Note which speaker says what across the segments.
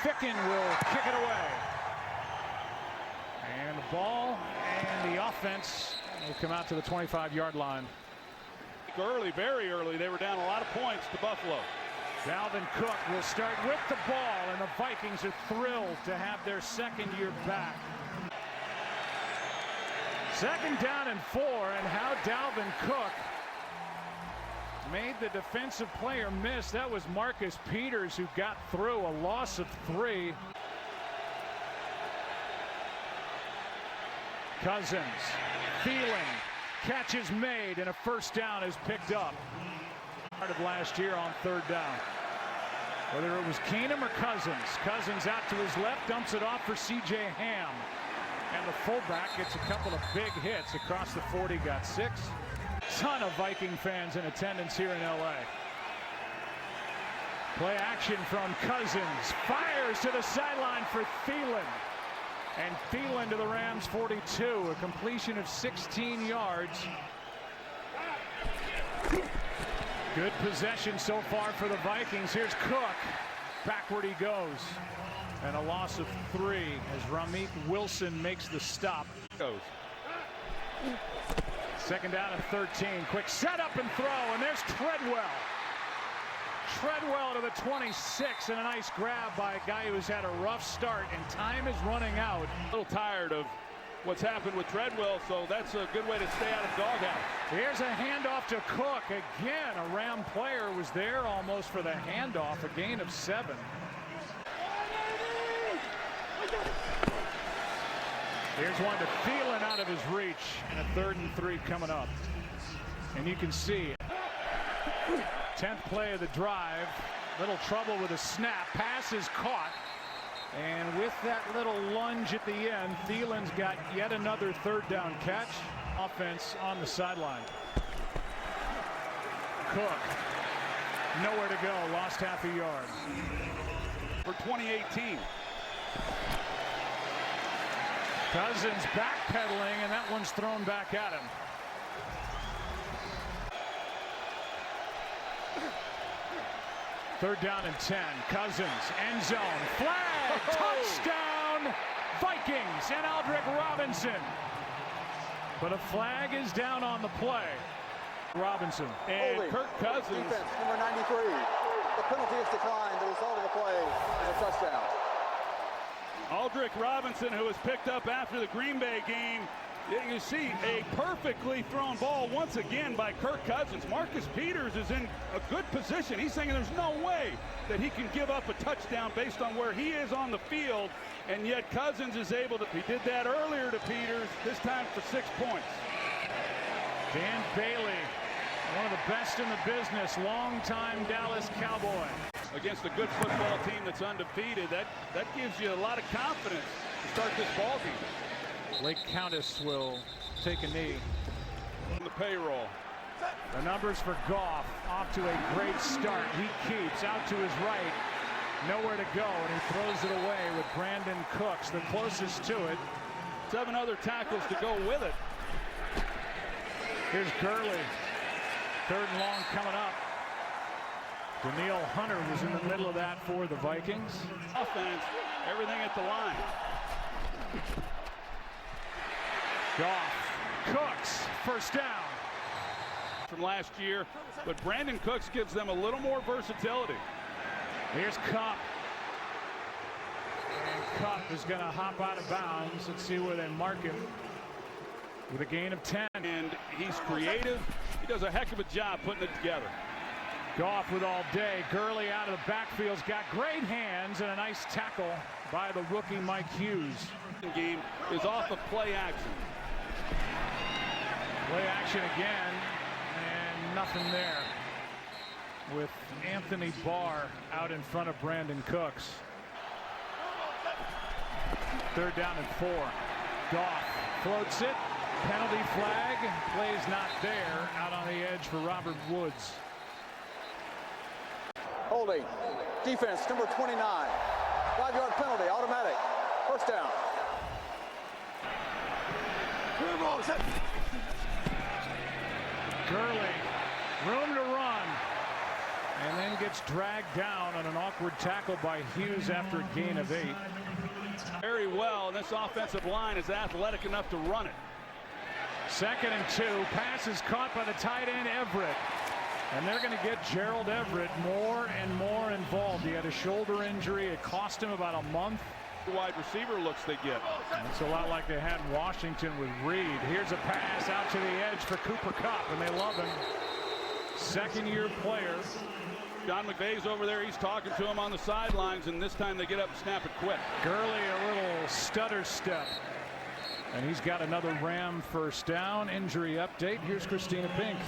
Speaker 1: Ficken will kick it away. And the ball and the offense will come out to the 25-yard line.
Speaker 2: Early, very early, they were down a lot of points to Buffalo.
Speaker 1: Dalvin Cook will start with the ball, and the Vikings are thrilled to have their second year back. Second down and 4, and how Dalvin Cook made the defensive player miss. That was Marcus Peters who got through, a loss of 3. Cousins, Thielen, catch is made, and a first down is picked up. Part of last year on third down. Whether it was Keenum or Cousins. Cousins out to his left, dumps it off for C.J. Ham. And the fullback gets a couple of big hits across the 40, got 6. Ton of Viking fans in attendance here in L.A. Play action from Cousins. Fires to the sideline for Thielen. And Thielen to the Rams 42. A completion of 16 yards. Good possession so far for the Vikings. Here's Cook. Backward he goes. And a loss of 3 as Ramit Wilson makes the stop. Second down and 13. Quick setup and throw, and there's Treadwell. Treadwell to the 26, and a nice grab by a guy who's had a rough start, and time is running out.
Speaker 2: A little tired of what's happened with Treadwell, so that's a good way to stay out of doghouse.
Speaker 1: Here's a handoff to Cook. Again, a Ram player was there almost for the handoff, a gain of 7. Here's one to Thielen out of his reach, and a 3rd and 3 coming up. And you can see 10th play of the drive. Little trouble with a snap. Pass is caught. And with that little lunge at the end, Thielen's got yet another 3rd down catch. Offense on the sideline. Cook, nowhere to go, lost half a yard.
Speaker 2: For 2018.
Speaker 1: Cousins backpedaling, and that one's thrown back at him. Third down and 10. Cousins, end zone, flag, touchdown, Vikings, and Aldrick Robinson. But a flag is down on the play. Robinson.
Speaker 2: And
Speaker 3: Holding.
Speaker 2: Kirk Cousins.
Speaker 3: Defense, number 93. The penalty is declined. The result of the play is a touchdown.
Speaker 2: Aldrick Robinson, who was picked up after the Green Bay game. You see a perfectly thrown ball once again by Kirk Cousins. Marcus Peters is in a good position. He's saying there's no way that he can give up a touchdown based on where he is on the field, and yet Cousins is able to. He did that earlier to Peters, this time for 6 points.
Speaker 1: Dan Bailey, one of the best in the business, longtime Dallas Cowboy.
Speaker 2: Against a good football team that's undefeated, that gives you a lot of confidence to start this ball game.
Speaker 1: Blake Countess will take a knee.
Speaker 2: On the payroll.
Speaker 1: The numbers for Goff, off to a great start. He keeps out to his right, nowhere to go, and he throws it away with Brandon Cooks, the closest to it.
Speaker 2: 7 other tackles to go with it.
Speaker 1: Here's Gurley, 3rd and long coming up. Daniil Hunter was in the middle of that for the Vikings.
Speaker 2: Offense, everything at the line.
Speaker 1: Goff, Cooks, first down.
Speaker 2: From last year, but Brandon Cooks gives them a little more versatility.
Speaker 1: Here's Kupp. And Kupp is going to hop out of bounds. Let's see where they mark him. With a gain of 10.
Speaker 2: And he's creative. He does a heck of a job putting it together.
Speaker 1: Goff with all day. Gurley out of the backfield's got great hands, and a nice tackle by the rookie Mike Hughes.
Speaker 2: The game is off of play action.
Speaker 1: Play action again, and nothing there. With Anthony Barr out in front of Brandon Cooks. 3rd down and 4. Goff floats it. Penalty flag. Play's not there. Out on the edge for Robert Woods.
Speaker 3: Holding. Defense, number 29. 5-yard penalty, automatic. First down.
Speaker 1: Gurley, room to run. And then gets dragged down on an awkward tackle by Hughes after a gain of 8.
Speaker 2: Very well, and this offensive line is athletic enough to run it.
Speaker 1: 2nd and 2. Pass is caught by the tight end Everett. And they're going to get Gerald Everett more and more involved. He had a shoulder injury. It cost him about a month.
Speaker 2: The wide receiver looks they get.
Speaker 1: It's a lot like they had in Washington with Reed. Here's a pass out to the edge for Cooper Kupp, and they love him. 2nd-year player.
Speaker 2: John McVay's over there. He's talking to him on the sidelines, and this time they get up and snap it quick.
Speaker 1: Gurley, a little stutter step. And he's got another Ram first down. Injury update. Here's Christina Pink.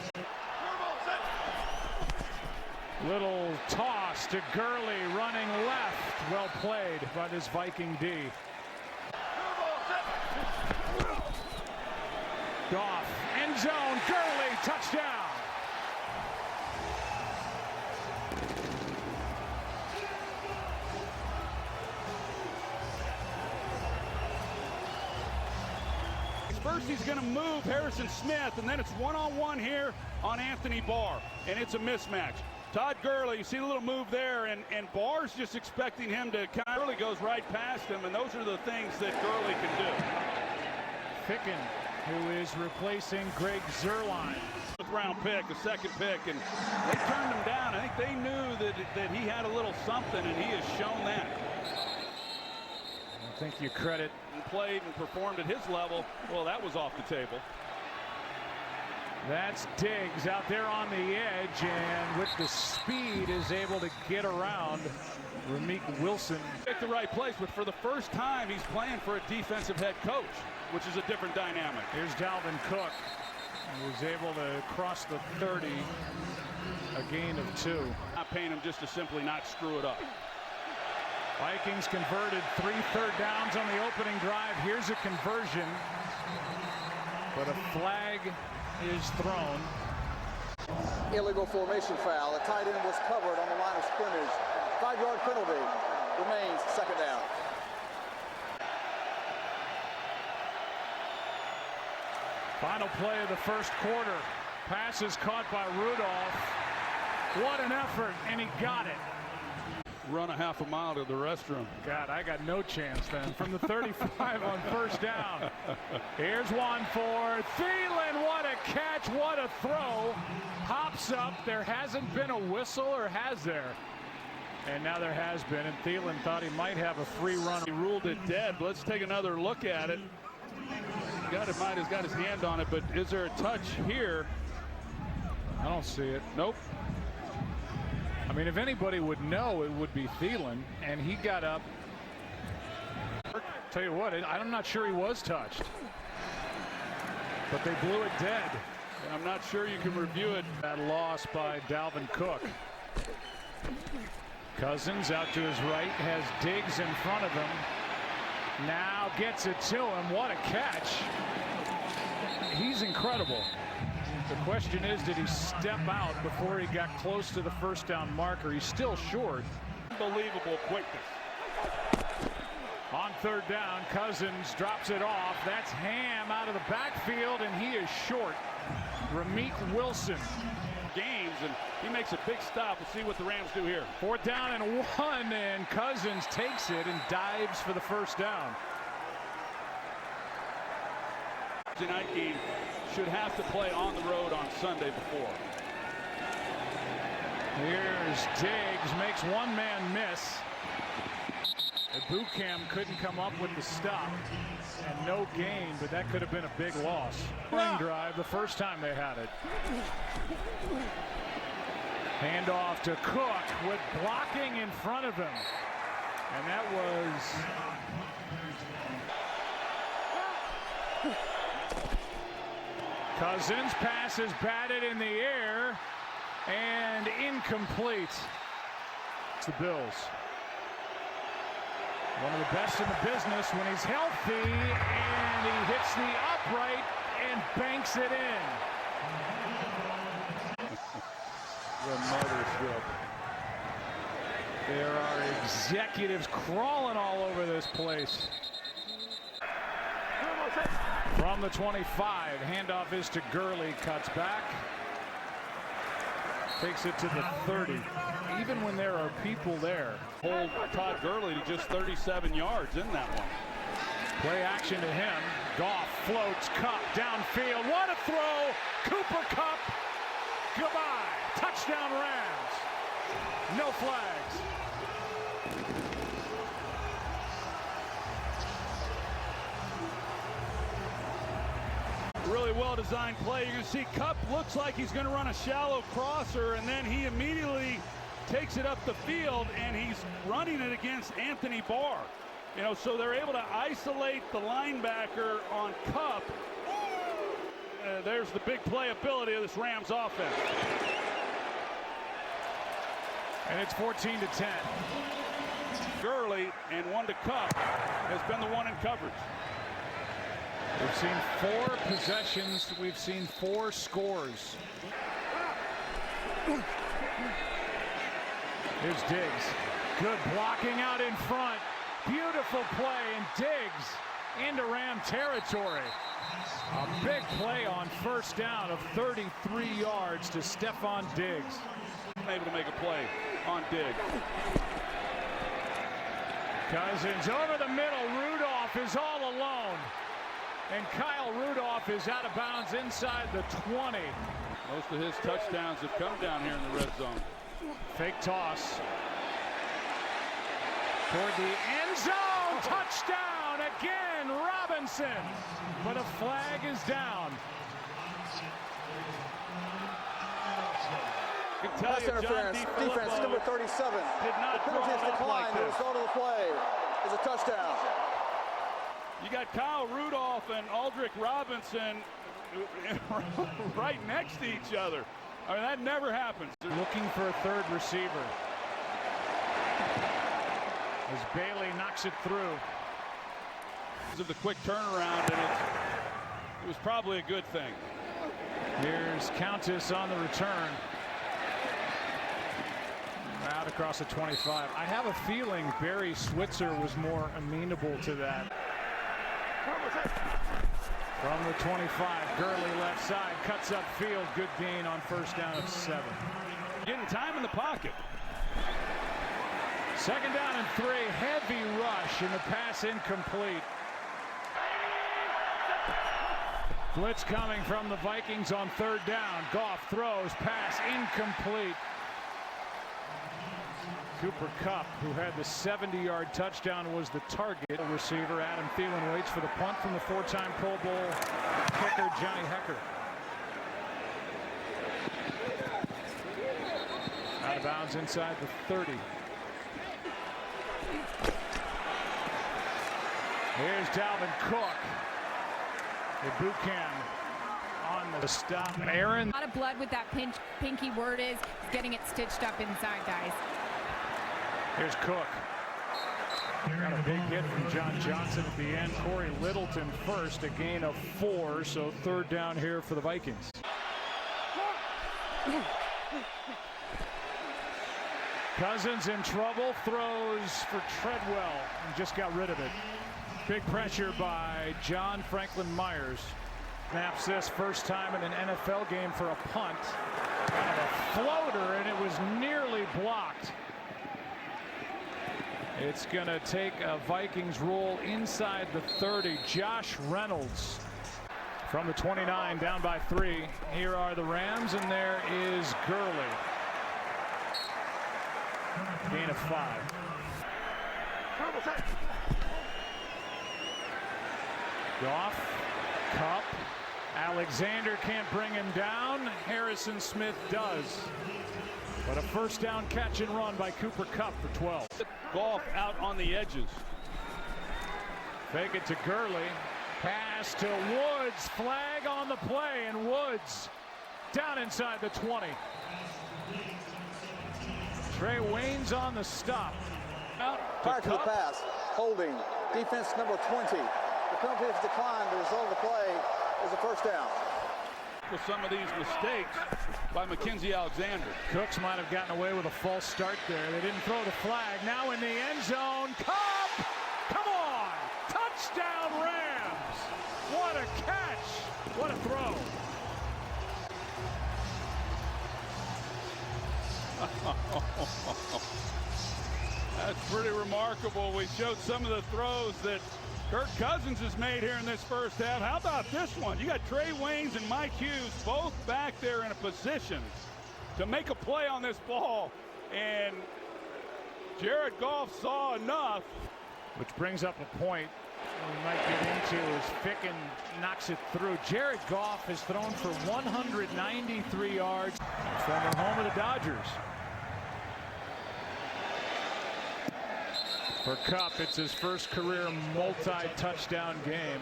Speaker 1: Little toss to Gurley, running left. Well played by this Viking D. Goff, end zone, Gurley, touchdown.
Speaker 2: First he's going to move Harrison Smith, and then it's one-on-one here on Anthony Barr, and it's a mismatch. Todd Gurley, you see the little move there, and Barr's just expecting him to kind of really goes right past him, and those are the things that Gurley can do.
Speaker 1: Ficken, who is replacing Greg Zuerlein.
Speaker 2: 4th round pick, a 2nd pick, and they turned him down. I think they knew that he had a little something, and he has shown that.
Speaker 1: I think you credit.
Speaker 2: And played and performed at his level. Well, that was off the table.
Speaker 1: That's Diggs out there on the edge, and with the speed is able to get around Ramik Wilson.
Speaker 2: Picked the right place, but for the first time he's playing for a defensive head coach, which is a different dynamic.
Speaker 1: Here's Dalvin Cook. He was able to cross the 30, a gain of 2.
Speaker 2: Not paying him just to simply not screw it up.
Speaker 1: Vikings converted 3 third downs on the opening drive. Here's a conversion, but a flag is thrown.
Speaker 3: Illegal formation foul. The tight end was covered on the line of scrimmage. 5-yard penalty. Remains 2nd down.
Speaker 1: Final play of the first quarter. Pass is caught by Rudolph. What an effort, and he got it.
Speaker 2: Run a half a mile to the restroom.
Speaker 1: God, I got no chance then. From the 35 on first down. Here's one for Thielen. What a catch, what a throw. Hops up. There hasn't been a whistle, or has there? And now there has been, and Thielen thought he might have a free run.
Speaker 2: He ruled it dead, but let's take another look at it. Might has got his hand on it, but is there a touch here?
Speaker 1: I don't see it.
Speaker 2: Nope.
Speaker 1: I mean, if anybody would know, it would be Thielen, and he got up. Tell you what, I'm not sure he was touched, but they blew it dead.
Speaker 2: And I'm not sure you can review it.
Speaker 1: That loss by Dalvin Cook. Cousins out to his right, has Diggs in front of him. Now gets it to him. What a catch. He's incredible. The question is, did he step out before he got close to the first down marker? He's still short.
Speaker 2: Unbelievable quickness.
Speaker 1: On third down, Cousins drops it off. That's Ham out of the backfield, and he is short. Ramik Wilson.
Speaker 2: Games, and he makes a big stop. We'll see what the Rams do here.
Speaker 1: 4th down and 1, and Cousins takes it and dives for the first down.
Speaker 2: Tonight game should have to play on the road on Sunday before.
Speaker 1: Here's Diggs, makes one man miss. Bucam couldn't come up with the stop, and no gain, but that could have been a big loss. Spring drive, the first time they had it. Handoff to Cook with blocking in front of him, and that was Cousins. Pass is batted in the air and incomplete. It's the Bills. One of the best in the business when he's healthy, and he hits the upright and banks it in.
Speaker 2: The mothership.
Speaker 1: There are executives crawling all over this place. From the 25, handoff is to Gurley, cuts back. Takes it to the 30. Even when there are people there.
Speaker 2: Hold Todd Gurley to just 37 yards in that one.
Speaker 1: Play action to him. Goff floats Kupp downfield. What a throw! Cooper Kupp. Goodbye. Touchdown Rams. No flags.
Speaker 2: Really well-designed play. You're going to see Kupp looks like he's going to run a shallow crosser, and then he immediately takes it up the field, and he's running it against Anthony Barr. You know, so they're able to isolate the linebacker on Kupp. There's the big playability of this Rams offense.
Speaker 1: And it's 14-10.
Speaker 2: Gurley and one to Kupp has been the one in coverage.
Speaker 1: We've seen 4 possessions. We've seen 4 scores. Here's Diggs. Good blocking out in front. Beautiful play, and Diggs into Ram territory. A big play on first down of 33 yards to Stephon Diggs.
Speaker 2: Able to make a play on Diggs.
Speaker 1: Cousins over the middle. Rudolph is all alone. And Kyle Rudolph is out of bounds inside the 20.
Speaker 2: Most of his touchdowns have come down here in the red zone.
Speaker 1: Fake toss. Toward the end zone. Touchdown again, Robinson. But a flag is down.
Speaker 2: I can tell
Speaker 3: Pass
Speaker 2: you, John
Speaker 3: interference. Defense number 37.
Speaker 2: did not
Speaker 3: The
Speaker 2: draw
Speaker 3: penalty
Speaker 2: it
Speaker 3: is
Speaker 2: up
Speaker 3: declined.
Speaker 2: like
Speaker 3: The
Speaker 2: this.
Speaker 3: result of the play is a touchdown.
Speaker 2: You got Kyle Rudolph and Aldrick Robinson right next to each other. I mean, that never happens.
Speaker 1: Looking for a third receiver. As Bailey knocks it through.
Speaker 2: Because of the quick turnaround, and it was probably a good thing.
Speaker 1: Here's Countess on the return. Out across the 25. I have a feeling Barry Switzer was more amenable to that. From the 25, Gurley left side, cuts upfield, good gain on first down of 7.
Speaker 2: Getting time in the pocket.
Speaker 1: Second down and 3, heavy rush, and the pass incomplete. Blitz coming from the Vikings on third down. Goff throws, pass incomplete. Cooper Kupp, who had the 70-yard touchdown, was the target. Receiver Adam Thielen waits for the punt from the 4-time Pro Bowl kicker Johnny Hecker. Out of bounds inside the 30. Here's Dalvin Cook. The boot camp on the stop. Aaron.
Speaker 4: A lot of blood with that pinky word is getting it stitched up inside, guys.
Speaker 1: Here's Cook. Got a big hit from John Johnson at the end. Corey Littleton first, a gain of 4, so third down here for the Vikings. Cousins in trouble, throws for Treadwell and just got rid of it. Big pressure by John Franklin Myers. Snaps this first time in an NFL game for a punt. Kind of a floater, and it was nearly blocked. It's going to take a Vikings roll inside the 30. Josh Reynolds from the 29 down by 3. Here are the Rams, and there is Gurley. Gain of 5. Goff, Kupp, Alexander can't bring him down. Harrison Smith does. But a first down catch and run by Cooper Kupp for 12.
Speaker 2: Goff out on the edges.
Speaker 1: Fake it to Gurley. Pass to Woods. Flag on the play, and Woods down inside the 20. Trey Waynes on the stop. Out
Speaker 3: Prior to the pass, holding, defense number 20. The penalty is declined. The result of the play is a first down.
Speaker 2: With some of these mistakes by Mackenzie Alexander.
Speaker 1: Cooks might have gotten away with a false start there. They didn't throw the flag. Now in the end zone, Kupp! Come on! Touchdown Rams! What a catch! What a throw!
Speaker 2: That's pretty remarkable. We showed some of the throws that Kirk Cousins has made here in this first half. How about this one? You got Trey Waynes and Mike Hughes both back there in a position to make a play on this ball. And Jared Goff saw enough.
Speaker 1: Which brings up a point we might get into as Ficken knocks it through. Jared Goff has thrown for 193 yards. Former home of the Dodgers. For Kupp, it's his first career multi-touchdown game.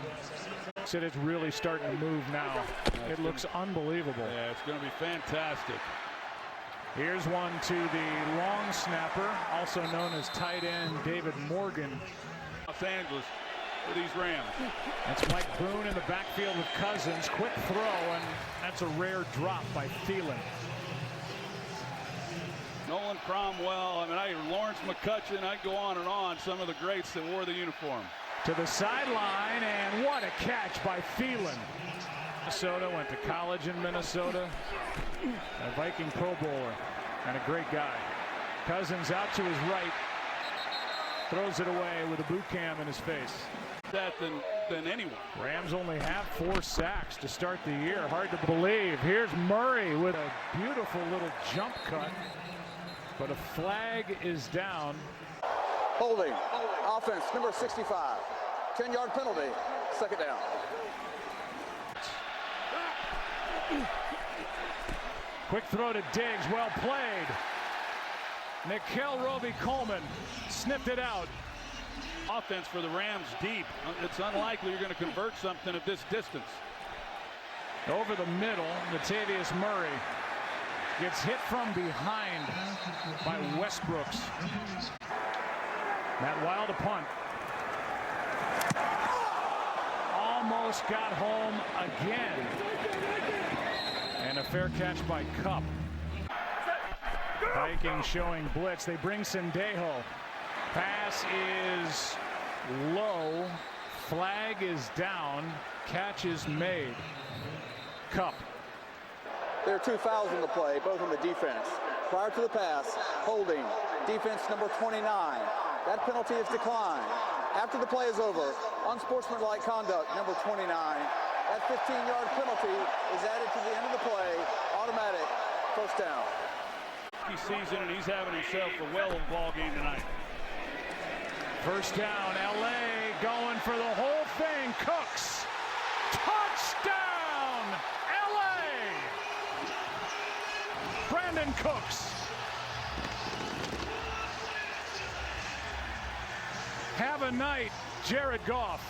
Speaker 1: Said it's really starting to move now. It looks unbelievable.
Speaker 2: Yeah, it's going to be fantastic.
Speaker 1: Here's one to the long snapper, also known as tight end David Morgan.
Speaker 2: Los Angeles for these Rams.
Speaker 1: That's Mike Boone in the backfield with Cousins. Quick throw, and that's a rare drop by Thielen.
Speaker 2: Nolan Cromwell, Lawrence McCutcheon, I'd go on and on, some of the greats that wore the uniform.
Speaker 1: To the sideline, and what a catch by Thielen. Minnesota, went to college in Minnesota. A Viking Pro Bowler and a great guy. Cousins out to his right. Throws it away with a boot cam in his face.
Speaker 2: That than anyone.
Speaker 1: Rams only have 4 sacks to start the year. Hard to believe. Here's Murray with a beautiful little jump cut. But a flag is down.
Speaker 3: Holding. Offense, number 65. 10-yard penalty. Second down.
Speaker 1: Quick throw to Diggs. Well played. Nikel Roby-Coleman snipped it out.
Speaker 2: Offense for the Rams deep. It's unlikely you're going to convert something at this distance.
Speaker 1: Over the middle, Latavius Murray gets hit from behind by Westbrooks. Matt Wild a punt. Almost got home again. And a fair catch by Kupp. Vikings showing blitz. They bring Sendejo. Pass is low. Flag is down. Catch is made. Kupp.
Speaker 3: There are 2 fouls in the play, both on the defense. Prior to the pass, holding, defense number 29. That penalty is declined. After the play is over, unsportsmanlike conduct, number 29. That 15-yard penalty is added to the end of the play, automatic, first down.
Speaker 2: Season, and he's having himself a well of a ball game tonight.
Speaker 1: First down, LA going for the whole thing. Cooks. Touchdown, LA. Brandon Cooks. Have a night, Jared Goff.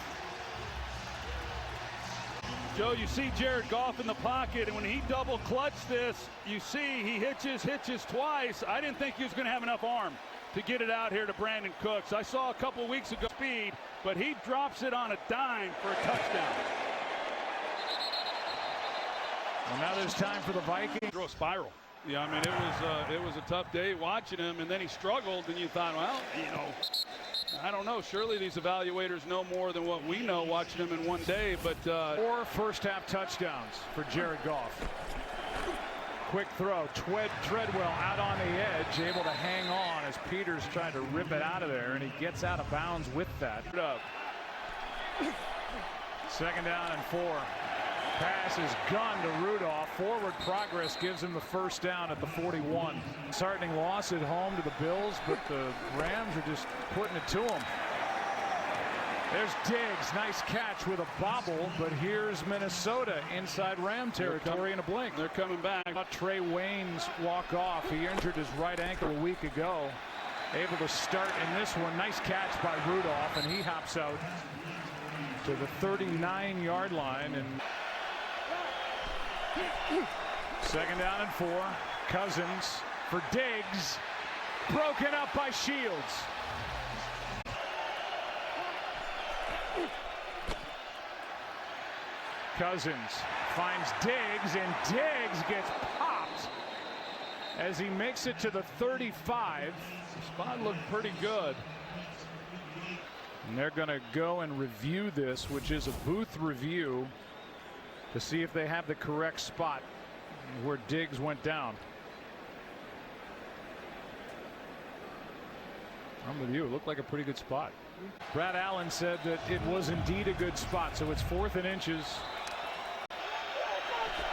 Speaker 2: Joe, you see Jared Goff in the pocket, and when he double clutched this, you see he hitches twice. I didn't think he was going to have enough arm to get it out here to Brandon Cooks. I saw a couple weeks ago speed, but he drops it on a dime for a touchdown.
Speaker 1: Well, now there's time for the Vikings.
Speaker 2: Throw a spiral. Yeah, it was a tough day watching him, and then he struggled, and you thought, well, I don't know. Surely these evaluators know more than what we know watching him in one day. But
Speaker 1: 4 first-half touchdowns for Jared Goff. Quick throw. Treadwell out on the edge, able to hang on as Peters tried to rip it out of there, and he gets out of bounds with that. Second down and 4. Pass is gunned to Rudolph. Forward progress gives him the first down at the 41. Disheartening loss at home to the Bills, but the Rams are just putting it to them. There's Diggs. Nice catch with a bobble, but here's Minnesota inside Ram territory in a blink.
Speaker 2: They're coming back.
Speaker 1: Trey Waynes walk off. He injured his right ankle a week ago. Able to start in this one. Nice catch by Rudolph, and he hops out to the 39-yard line. And second down and 4. Cousins for Diggs. Broken up by Shields. Cousins finds Diggs, and Diggs gets popped as he makes it to the 35.
Speaker 2: The spot looked pretty good.
Speaker 1: And they're going to go and review this, which is a booth review, to see if they have the correct spot where Diggs went down. I'm with you. It looked like a pretty good spot. Brad Allen said that it was indeed a good spot. So it's 4th and inches.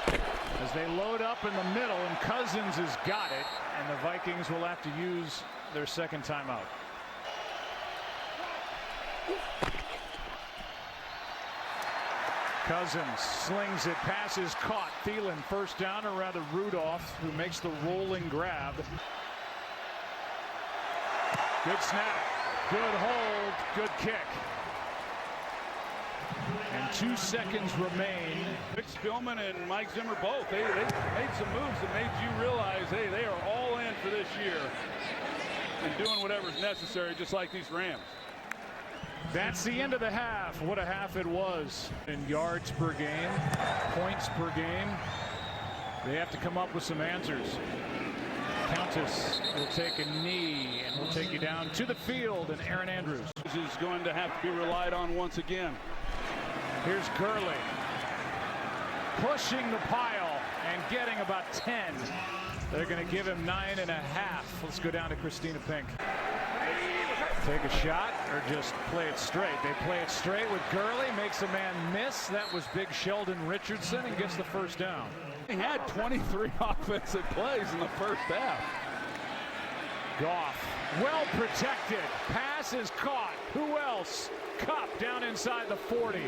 Speaker 1: As they load up in the middle, and Cousins has got it, and the Vikings will have to use their second timeout. Cousins slings it, passes caught. Thielen first down, or rather Rudolph, who makes the rolling grab. Good snap, good hold, good kick. And 2 seconds remain.
Speaker 2: Vic Spielman and Mike Zimmer both. They made some moves that made you realize, hey, they are all in for this year and doing whatever's necessary, just like these Rams.
Speaker 1: That's the end of the half. What a half it was. In yards per game, points per game. They have to come up with some answers. Countess will take a knee and will take you down to the field, and Aaron Andrews
Speaker 2: is going to have to be relied on once again.
Speaker 1: Here's Gurley pushing the pile and getting about 10. They're going to give him 9.5. Let's go down to Christina Pink. Take a shot or just play it straight. They play it straight with Gurley, makes a man miss. That was big Sheldon Richardson, and gets the first down.
Speaker 2: He had 23 offensive plays in the first half.
Speaker 1: Goff, well protected. Pass is caught. Who else? Kupp down inside the 40.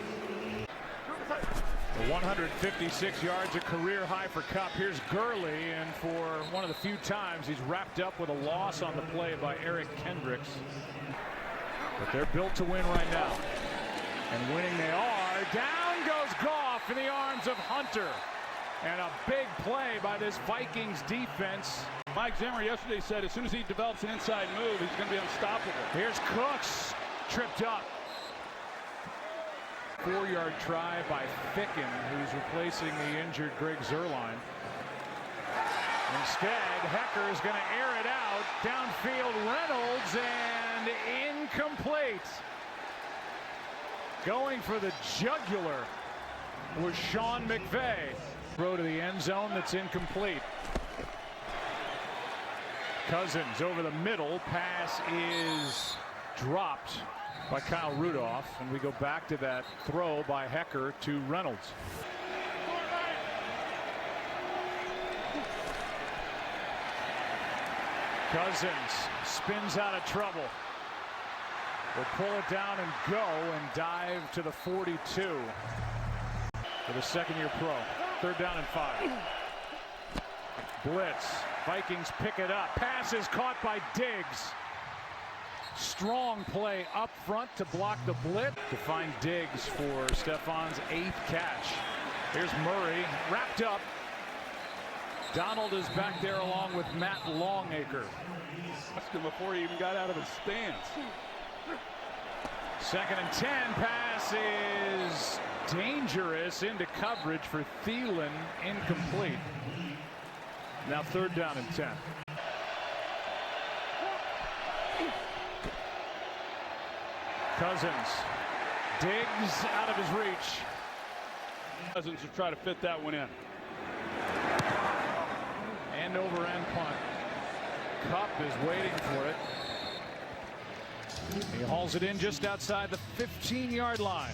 Speaker 1: The 156 yards, a career high for Kupp. Here's Gurley, and for one of the few times he's wrapped up with a loss on the play by Eric Kendricks. But they're built to win right now. And winning they are. Down goes Goff in the arms of Hunter. And a big play by this Vikings defense.
Speaker 2: Mike Zimmer yesterday said as soon as he develops an inside move, he's going to be unstoppable.
Speaker 1: Here's Cooks, tripped up. 4-yard try by Ficken, who's replacing the injured Greg Zuerlein. Instead, Hecker is going to air it out. Downfield, Reynolds, and incomplete. Going for the jugular was Sean McVay. Throw to the end zone that's incomplete. Cousins over the middle. Pass is dropped by Kyle Rudolph, and we go back to that throw by Hecker to Reynolds. Cousins spins out of trouble. Will pull it down and go and dive to the 42 for the second-year pro. 3rd down and 5. Blitz. Vikings pick it up. Pass is caught by Diggs. Strong play up front to block the blitz. To find Diggs for Stefan's 8th catch. Here's Murray wrapped up. Donald is back there along with Matt Longacre.
Speaker 2: Before he even got out of his stance.
Speaker 1: 2nd and 10. Pass is dangerous into coverage for Thielen. Incomplete. Now 3rd down and 10. Cousins. Diggs out of his reach.
Speaker 2: Cousins will try to fit that one in.
Speaker 1: End over end punt. Kupp is waiting for it. He hauls it in just outside the 15-yard line.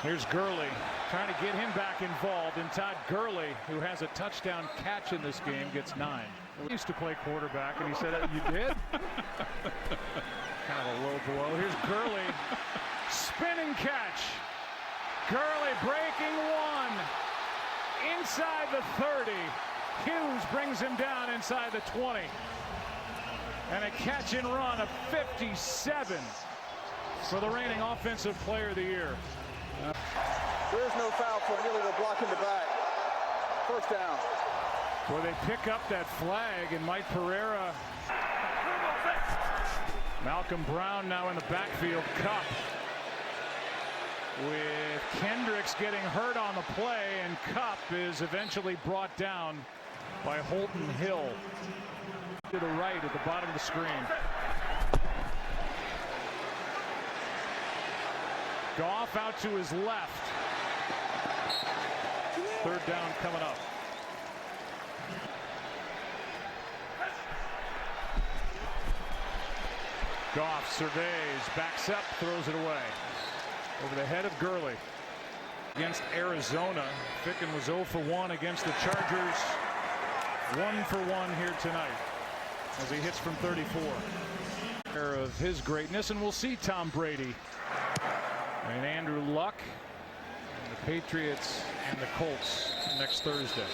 Speaker 1: Here's Gurley trying to get him back involved, and Todd Gurley, who has a touchdown catch in this game, gets 9. He used to play quarterback, and he said, "You did?" Kind of a low blow. Here's Gurley, spinning catch. Gurley breaking 1 inside the 30. Hughes brings him down inside the 20. And a catch and run of 57 for the reigning offensive player of the year.
Speaker 3: There is no foul for an illegal block in the back. 1st down.
Speaker 1: Well, they pick up that flag, and Mike Pereira. Malcolm Brown now in the backfield. Kupp with Kendricks getting hurt on the play, and Kupp is eventually brought down by Holton Hill. To the right at the bottom of the screen. Goff out to his left. 3rd down coming up. Goff surveys, backs up, throws it away. Over the head of Gurley. Against Arizona, Ficken was 0 for 1 against the Chargers. 1 for 1 here tonight as he hits from 34. Of his greatness, and we'll see Tom Brady and Andrew Luck and the Patriots and the Colts next Thursday.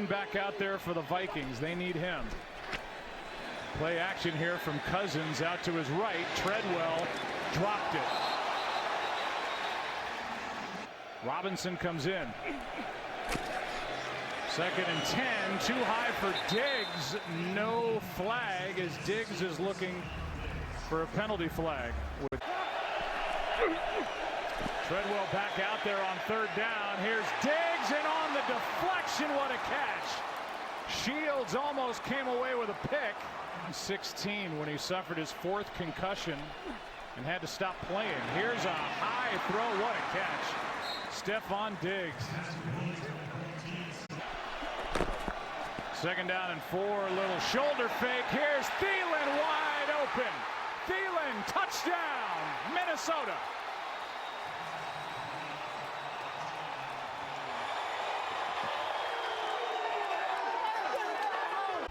Speaker 1: Back out there for the Vikings. They need him. Play action here from Cousins out to his right. Treadwell dropped it. Robinson comes in. 2nd and 10. Too high for Diggs. No flag as Diggs is looking for a penalty flag. Treadwell back out there on 3rd down. Here's Diggs, and on the deflection, what a catch. Shields almost came away with a pick. 16 when he suffered his 4th concussion and had to stop playing. Here's a high throw. What a catch. Stephon Diggs. 2nd down and 4. Little shoulder fake. Here's Thielen wide open. Thielen, touchdown, Minnesota.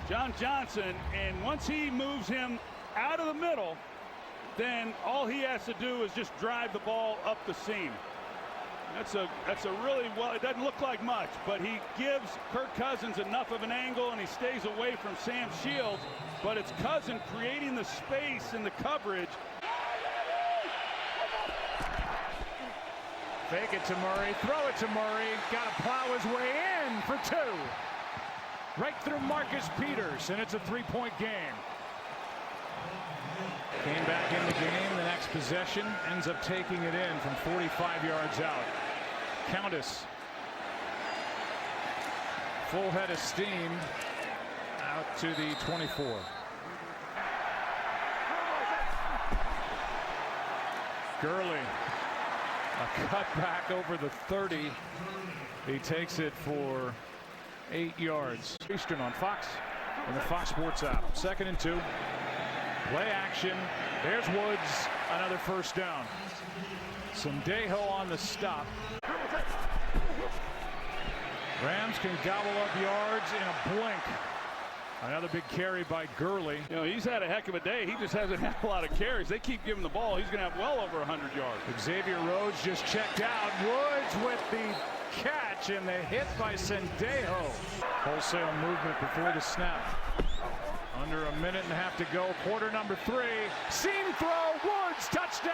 Speaker 2: John Johnson, and once he moves him out of the middle, then all he has to do is just drive the ball up the seam. That's a really, well, it doesn't look like much, but he gives Kirk Cousins enough of an angle, and he stays away from Sam Shields, but it's Cousins creating the space and the coverage.
Speaker 1: Fake it to Murray, throw it to Murray, got to plow his way in for 2. Right through Marcus Peters, and it's a 3-point game. Came back in the game. The next possession ends up taking it in from 45 yards out. Countess. Full head of steam out to the 24. Gurley. A cutback over the 30. He takes it for 8 yards. Eastern on Fox and the Fox Sports app. 2nd and 2. Play action. There's Woods. Another 1st down. Sendejo on the stop. Rams can gobble up yards in a blink. Another big carry by Gurley.
Speaker 2: You know, he's had a heck of a day. He just hasn't had a lot of carries. They keep giving the ball. He's going to have well over 100 yards.
Speaker 1: Xavier Rhodes just checked out. Woods with the catch and the hit by Sendejo. Wholesale movement before the snap. Under a minute and a half to go. Quarter number 3. Seam throw. Woods touchdown.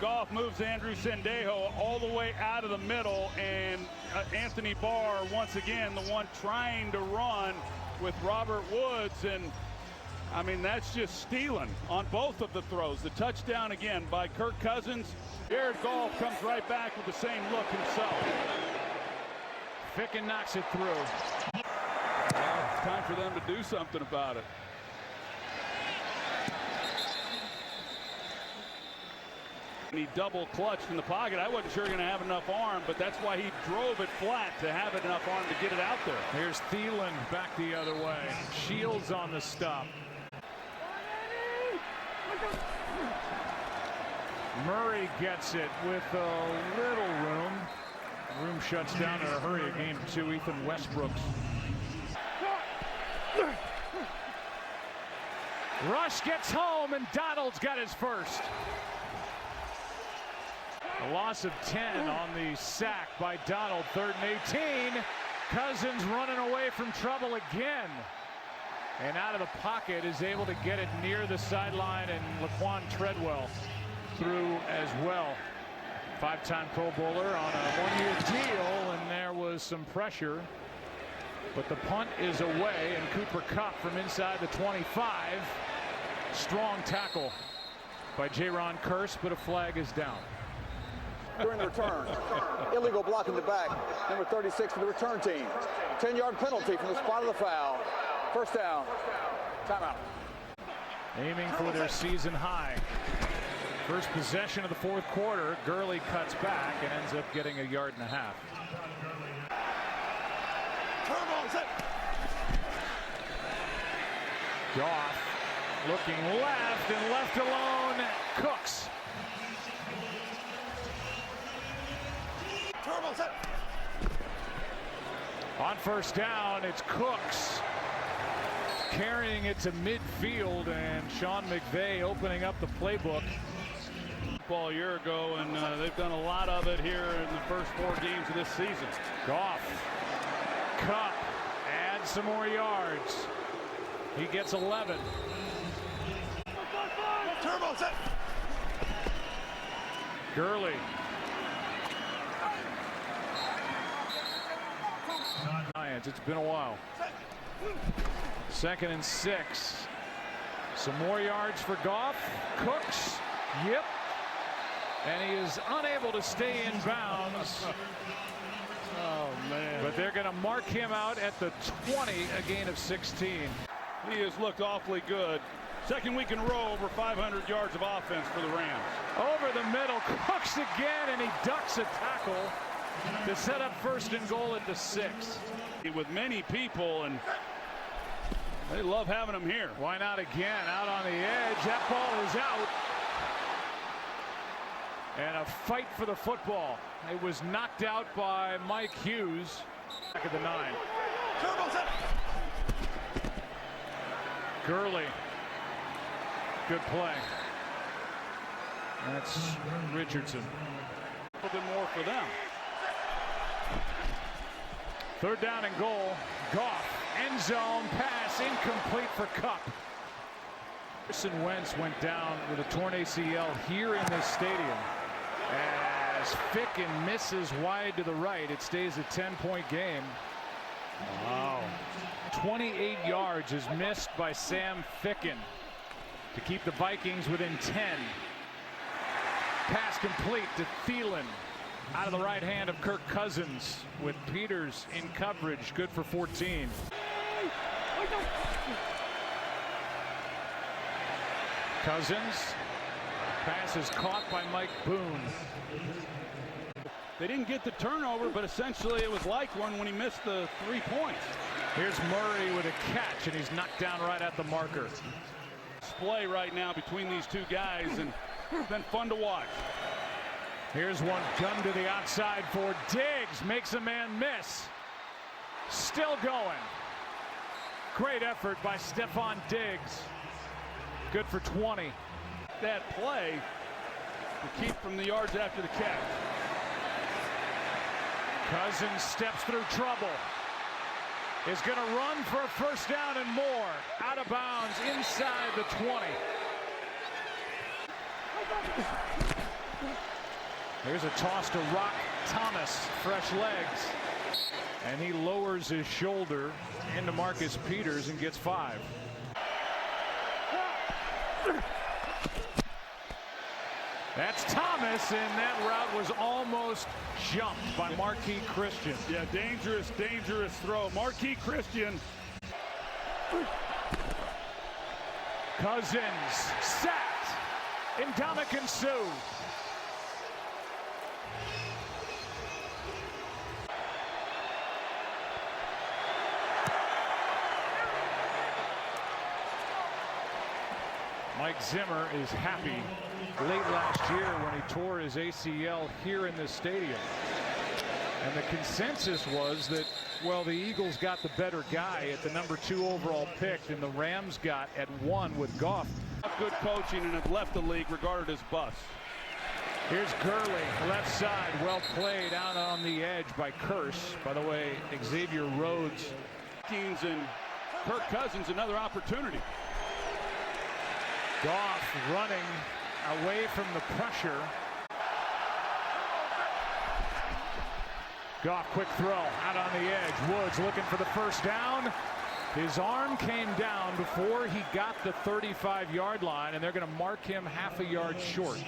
Speaker 2: Goff moves Andrew Sendejo all the way out of the middle, and Anthony Barr once again the one trying to run with Robert Woods, and I mean that's just stealing on both of the throws. The touchdown again by Kirk Cousins. Jared Goff comes right back with the same look himself.
Speaker 1: Ficken knocks it through.
Speaker 2: Well, it's time for them to do something about it. He double clutched in the pocket. I wasn't sure going to have enough arm, but that's why he drove it flat to have enough arm to get it out there.
Speaker 1: Here's Thielen back the other way. Shields on the stop. Murray gets it with a little room. Room shuts down in a hurry. A gain of 2. Ethan Westbrook's. Rush gets home, and Donald's got his first. A loss of 10 on the sack by Donald. 3rd and 18. Cousins running away from trouble again. And out of the pocket is able to get it near the sideline, and Laquan Treadwell through as well. 5-time Pro Bowler on a 1-year deal, and there was some pressure. But the punt is away, and Cooper Kupp from inside the 25. Strong tackle by Jaron Kearse, but a flag is down.
Speaker 3: During the return. Illegal block in the back. Number 36 for the return team. 10-yard penalty from the spot of the foul. 1st down. Timeout.
Speaker 1: Aiming for their season high. First possession of the fourth quarter. Gurley cuts back and ends up getting 1.5 yards. Goff looking left and left alone. Cooks. On first down, it's Cooks carrying it to midfield, and Sean McVay opening up the playbook.
Speaker 2: Ball a year ago, and they've done a lot of it here in the first 4 games of this season.
Speaker 1: Goff, Cup, adds some more yards. He gets 11. Gurley. It's been a while. 2nd and 6. Some more yards for Goff. Cooks. Yep. And he is unable to stay in bounds.
Speaker 2: Oh, man.
Speaker 1: But they're going to mark him out at the 20, a gain of 16.
Speaker 2: He has looked awfully good. 2nd week in a row, over 500 yards of offense for the Rams.
Speaker 1: Over the middle, Cooks again, and he ducks a tackle to set up 1st and goal at the 6.
Speaker 2: With many people, and they love having him here.
Speaker 1: Why not again? Out on the edge. That ball is out. And a fight for the football. It was knocked out by Mike Hughes. Back at the 9. Gurley. Good play. That's Richardson.
Speaker 2: A little bit more for them.
Speaker 1: 3rd down and goal. Goff, end zone pass, incomplete for Cup. Carson Wentz went down with a torn ACL here in this stadium. As Ficken misses wide to the right, it stays a 10-point game. Wow. 28 yards is missed by Sam Ficken to keep the Vikings within 10. Pass complete to Thielen. Out of the right hand of Kirk Cousins with Peters in coverage. Good for 14. Cousins. Pass is caught by Mike Boone.
Speaker 2: They didn't get the turnover, but essentially it was like one when he missed the 3 points.
Speaker 1: Here's Murray with a catch, and he's knocked down right at the marker.
Speaker 2: Display right now between these two guys, and it's been fun to watch.
Speaker 1: Here's one gun to the outside for Diggs. Makes a man miss. Still going. Great effort by Stephon Diggs. Good for 20.
Speaker 2: That play to keep from the yards after the catch.
Speaker 1: Cousins steps through trouble. Is going to run for a 1st down and more. Out of bounds inside the 20. Here's a toss to Rock Thomas. Fresh legs. And he lowers his shoulder into Marcus Peters and gets 5. That's Thomas, and that route was almost jumped by Marquis Christian.
Speaker 2: Yeah, dangerous, dangerous throw. Marquis Christian.
Speaker 1: Cousins sacked. Ndamukong Suh. Mike Zimmer is happy. Late last year when he tore his ACL here in this stadium. And the consensus was that, well, the Eagles got the better guy at the number 2 overall pick, and the Rams got at 1 with Goff.
Speaker 2: Good coaching and have left the league regarded as bust.
Speaker 1: Here's Gurley, left side, well played out on the edge by Curse. By the way, Xavier Rhodes.
Speaker 2: Vikings and Kirk Cousins, another opportunity.
Speaker 1: Goff running away from the pressure. Goff, quick throw out on the edge. Woods looking for the 1st down. His arm came down before he got the 35-yard line, and they're going to mark him half a yard short.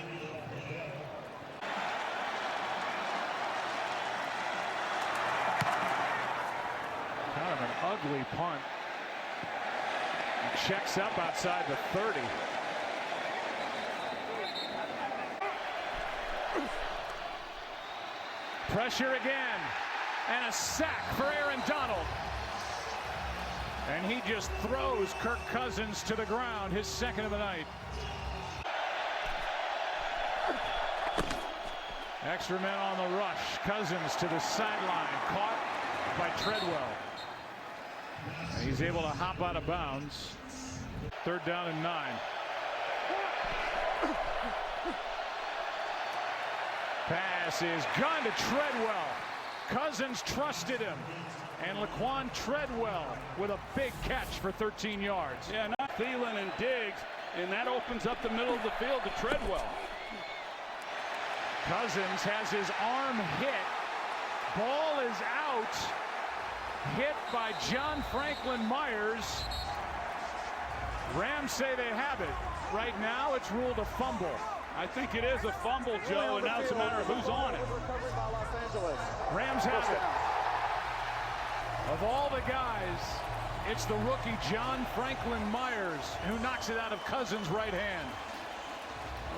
Speaker 1: Kind of an ugly punt. Checks up outside the 30. Pressure again. And a sack for Aaron Donald. And he just throws Kirk Cousins to the ground, his second of the night. Extra men on the rush. Cousins to the sideline, caught by Treadwell. And he's able to hop out of bounds. 3rd down and 9. Pass is gone to Treadwell. Cousins trusted him. And Laquan Treadwell with a big catch for 13 yards.
Speaker 2: Yeah, not Thielen and Diggs, and that opens up the middle of the field to Treadwell.
Speaker 1: Cousins has his arm hit. Ball is out. Hit by John Franklin Myers. Rams say they have it. Right now it's ruled a fumble.
Speaker 2: I think it is a fumble, Joe, and now it's a matter of who's on it.
Speaker 1: Rams have it. Of all the guys, it's the rookie John Franklin Myers who knocks it out of Cousins' right hand.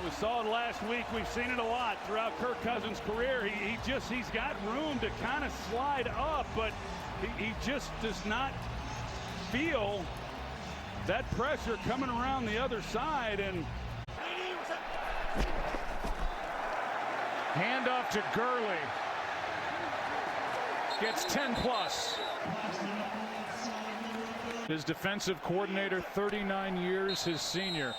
Speaker 2: We saw it last week. We've seen it a lot throughout Kirk Cousins' career. He's got room to kind of slide up, but he just does not feel that pressure coming around the other side. And
Speaker 1: handoff to Gurley. Gets 10 plus. His defensive coordinator, 39 years, his senior.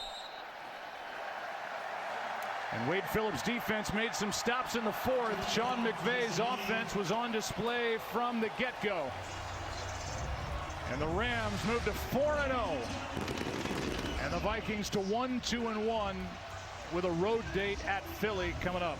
Speaker 1: And Wade Phillips' defense made some stops in the 4th. Sean McVay's offense was on display from the get-go. And the Rams moved to 4-0. And the Vikings to 1-2-1 with a road date at Philly coming up.